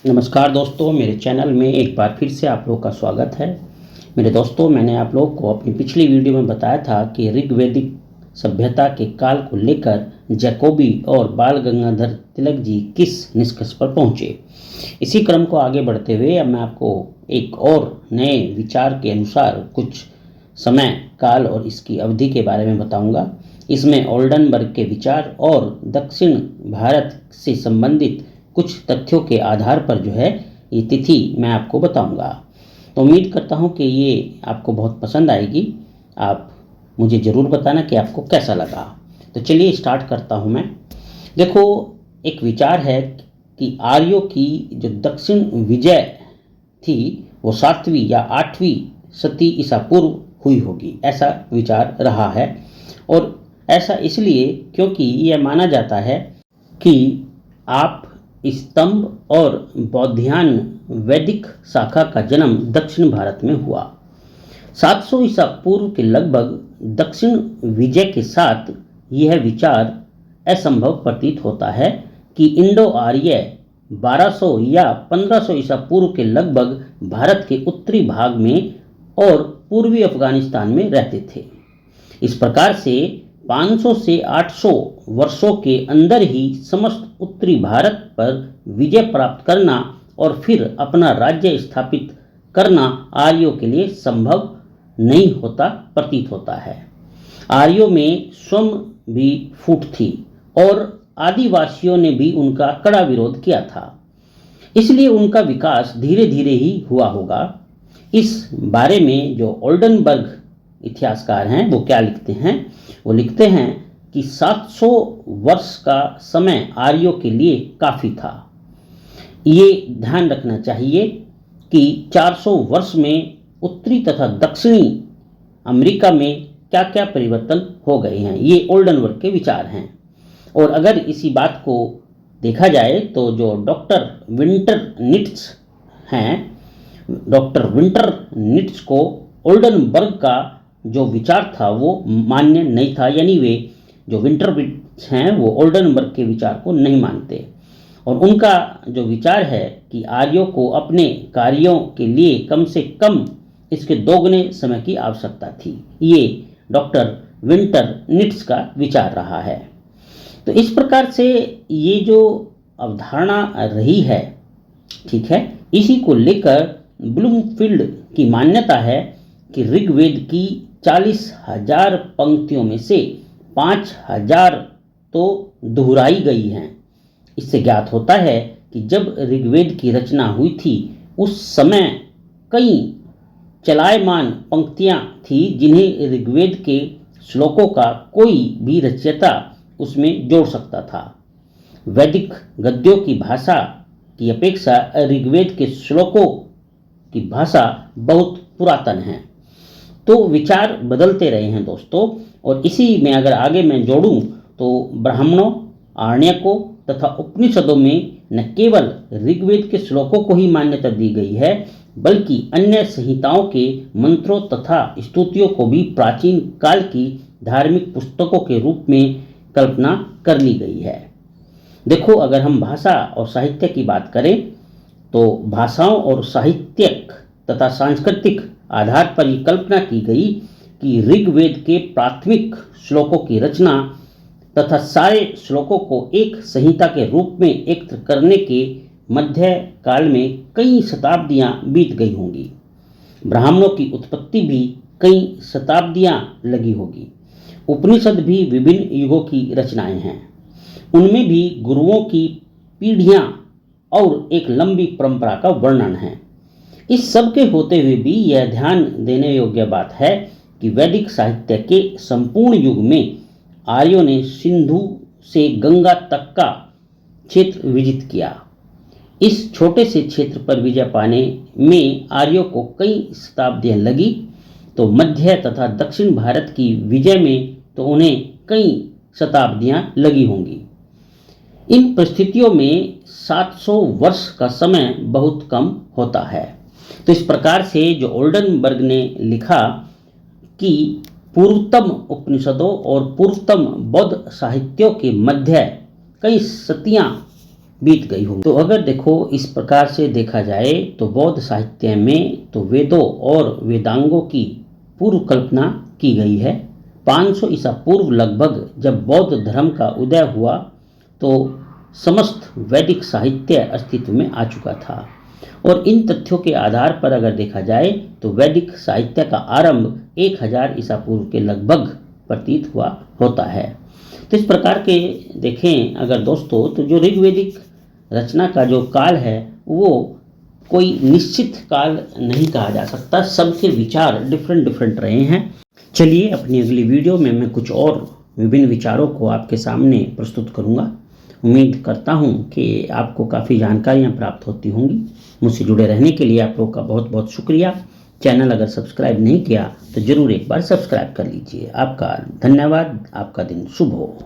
नमस्कार दोस्तों, मेरे चैनल में एक बार फिर से आप लोगों का स्वागत है। मेरे दोस्तों, मैंने आप लोगों को अपनी पिछली वीडियो में बताया था कि ऋग्वैदिक सभ्यता के काल को लेकर जैकोबी और बाल गंगाधर तिलक जी किस निष्कर्ष पर पहुंचे। इसी क्रम को आगे बढ़ते हुए अब मैं आपको एक और नए विचार के अनुसार कुछ समय, काल और इसकी अवधि के बारे में बताऊंगा। इसमें ओल्डनबर्ग के विचार और दक्षिण भारत से संबंधित कुछ तथ्यों के आधार पर ये तिथि मैं आपको बताऊंगा। तो उम्मीद करता हूं कि ये आपको बहुत पसंद आएगी। आप मुझे ज़रूर बताना कि आपको कैसा लगा। तो चलिए स्टार्ट करता हूं मैं। देखो, एक विचार है कि आर्यों की जो दक्षिण विजय थी वो 7वीं या 8वीं शती ईसा पूर्व हुई होगी, ऐसा विचार रहा है। और ऐसा इसलिए क्योंकि यह माना जाता है कि आप स्तंभ और बौद्धियान वैदिक शाखा का जन्म दक्षिण भारत में हुआ। 700 ईसा पूर्व के लगभग दक्षिण विजय के साथ यह विचार असंभव प्रतीत होता है कि इंडो आर्य 1200 या 1500 ईसा पूर्व के लगभग भारत के उत्तरी भाग में और पूर्वी अफगानिस्तान में रहते थे। इस प्रकार से 500 से 800 वर्षों के अंदर ही समस्त उत्तरी भारत पर विजय प्राप्त करना और फिर अपना राज्य स्थापित करना आर्यों के लिए संभव नहीं होता प्रतीत होता है। आर्यों में स्वयं भी फूट थी और आदिवासियों ने भी उनका कड़ा विरोध किया था, इसलिए उनका विकास धीरे धीरे ही हुआ होगा। इस बारे में जो ओल्डनबर्ग इतिहासकार हैं वो क्या लिखते हैं? वो लिखते हैं कि 700 वर्ष का समय आर्यों के लिए काफ़ी था। ये ध्यान रखना चाहिए कि 400 वर्ष में उत्तरी तथा दक्षिणी अमेरिका में क्या क्या परिवर्तन हो गए हैं, ये ओल्डनबर्ग के विचार हैं। और अगर इसी बात को देखा जाए तो जो डॉक्टर विंटरनिट्ज हैं, डॉक्टर विंटरनिट्ज को ओल्डनबर्ग का जो विचार था वो मान्य नहीं था, यानी वे जो विंटरनिट्ज हैं वो ओल्डनबर्ग के विचार को नहीं मानते। और उनका जो विचार है कि आर्यों को अपने कार्यों के लिए कम से कम इसके दोगुने समय की आवश्यकता थी, ये डॉक्टर विंटरनिट्ज का विचार रहा है। तो इस प्रकार से ये जो अवधारणा रही है, ठीक है, इसी को लेकर ब्लूमफील्ड की मान्यता है कि ऋग्वेद की 40,000 पंक्तियों में से 5,000 तो दोहराई गई हैं। इससे ज्ञात होता है कि जब ऋग्वेद की रचना हुई थी उस समय कई चलायमान पंक्तियां थी जिन्हें ऋग्वेद के श्लोकों का कोई भी रचयिता उसमें जोड़ सकता था। वैदिक गद्यों की भाषा की अपेक्षा ऋग्वेद के श्लोकों की भाषा बहुत पुरातन है। तो विचार बदलते रहे हैं दोस्तों। और इसी में अगर आगे मैं जोड़ूं तो ब्राह्मणों, आरण्यकों तथा उपनिषदों में न केवल ऋग्वेद के श्लोकों को ही मान्यता दी गई है, बल्कि अन्य संहिताओं के मंत्रों तथा स्तुतियों को भी प्राचीन काल की धार्मिक पुस्तकों के रूप में कल्पना कर ली गई है। देखो, अगर हम भाषा और साहित्य की बात करें तो भाषाओं और साहित्यिक तथा सांस्कृतिक आधार पर यह कल्पना की गई कि ऋग्वेद के प्राथमिक श्लोकों की रचना तथा सारे श्लोकों को एक संहिता के रूप में एकत्र करने के मध्य काल में कई शताब्दियां बीत गई होंगी। ब्राह्मणों की उत्पत्ति भी कई शताब्दियां लगी होगी। उपनिषद भी विभिन्न युगों की रचनाएं हैं। उनमें भी गुरुओं की पीढ़ियां और एक लंबी परंपरा का वर्णन है। इस सब के होते हुए भी यह ध्यान देने योग्य बात है कि वैदिक साहित्य के संपूर्ण युग में आर्यों ने सिंधु से गंगा तक का क्षेत्र विजित किया। इस छोटे से क्षेत्र पर विजय पाने में आर्यों को कई शताब्दियां लगी, तो मध्य तथा दक्षिण भारत की विजय में तो उन्हें कई शताब्दियां लगी होंगी। इन परिस्थितियों में 700 वर्ष का समय बहुत कम होता है। तो इस प्रकार से जो ओल्डनबर्ग ने लिखा कि पूर्वतम उपनिषदों और पूर्वतम बौद्ध साहित्यों के मध्य कई सदियां बीत गई होंगी। तो अगर देखो इस प्रकार से देखा जाए तो बौद्ध साहित्य में तो वेदों और वेदांगों की पूर्व कल्पना की गई है। 500 ईसा पूर्व लगभग जब बौद्ध धर्म का उदय हुआ तो समस्त वैदिक साहित्य अस्तित्व में आ चुका था। और इन तथ्यों के आधार पर अगर देखा जाए तो वैदिक साहित्य का आरंभ 1000 ईसा पूर्व के लगभग प्रतीत हुआ होता है। तो इस प्रकार के देखें अगर दोस्तों तो जो ऋग्वेदिक रचना का जो काल है वो कोई निश्चित काल नहीं कहा जा सकता, सबके विचार डिफरेंट रहे हैं। चलिए अपनी अगली वीडियो में मैं कुछ और विभिन्न विचारों को आपके सामने प्रस्तुत करूंगा। उम्मीद करता हूं कि आपको काफ़ी जानकारियां प्राप्त होती होंगी। मुझसे जुड़े रहने के लिए आप लोग का बहुत बहुत शुक्रिया। चैनल अगर सब्सक्राइब नहीं किया तो ज़रूर एक बार सब्सक्राइब कर लीजिए। आपका धन्यवाद। आपका दिन शुभ हो।